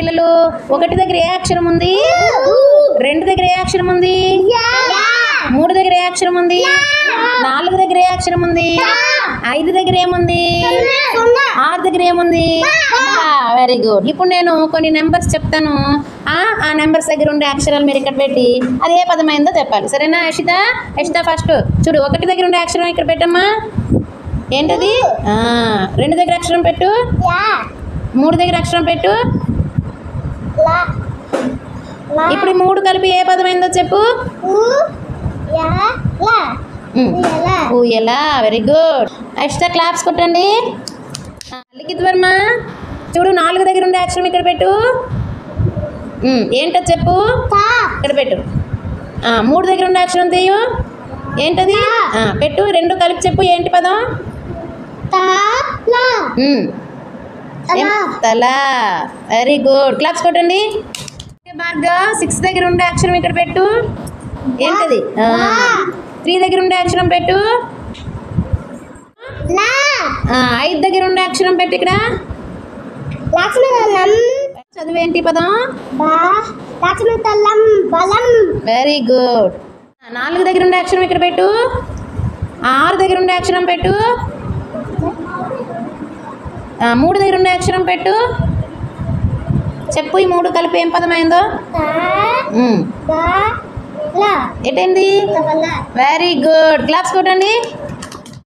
పిల్లలు? 1 దగ్గర ఏ అక్షరం ఉంది? 2 దగ్గర ఏ అక్షరం ఉంది? 3 దగ్గర ఏ అక్షరం ఉంది? 4 దగ్గర ఏ అక్షరం ఉంది? 5 దగ్గర ఏముంది? 6 దగ్గర ఏముంది? Very good. ఇప్పుడు నేను కొన్ని నెంబర్స్ చెప్తాను. ఆ నెంబర్స్ దగ్గర ఉండే అక్షరాలు మీరు ఇక్కడ పెట్టి అది ఏ పదమైందో చెప్పాలి. సరేనా యషిత? ఫస్ట్ చూడు, 1 దగ్గర ఉండే అక్షరం ఇక్కడ పెట్టమ్మా. ఏంటది? 2 దగ్గర అక్షరం పెట్టు. 3 దగ్గర అక్షరం పెట్టు. ఇప్పుడు 3 కలిపి ఏ పదమైందో చెప్పు. ఊయలా. Very good. యషిత క్లాప్స్ కొట్టండి. లిఖిత్ వర్మ చూడు, 4 దగ్గర ఉండే అక్షరం ఇక్కడ పెట్టు. ఏంటో చెప్పు. ఇక్కడ పెట్టు. 3 దగ్గర ఉండే అక్షరం తీయు. ఏంటది? పెట్టు. 2 కలిపి చెప్పు. ఏంటి పదం? తల. Very good. క్లాప్స్ కొట్టండి. భార్గవ్ 6 దగ్గర ఉండే అక్షరం ఇక్కడ పెట్టు. ఏంటది? 3 దగ్గర ఉండే అక్షరం పెట్టు. 5 దగ్గర ఉండే అక్షరం పెట్టు. ఇక్కడ చదువేంటి పదం? Very good. 4 దగ్గర ఉండే అక్షరం ఇక్కడ పెట్టు. 6 దగ్గర ఉండే అక్షరం పెట్టు. 3 దగ్గర ఉండే అక్షరం పెట్టు. చెప్పు, ఈ 3 కలిపి ఏం పదమైందో? ఎటైంది? Very good. క్లాప్స్ కొట్టండి.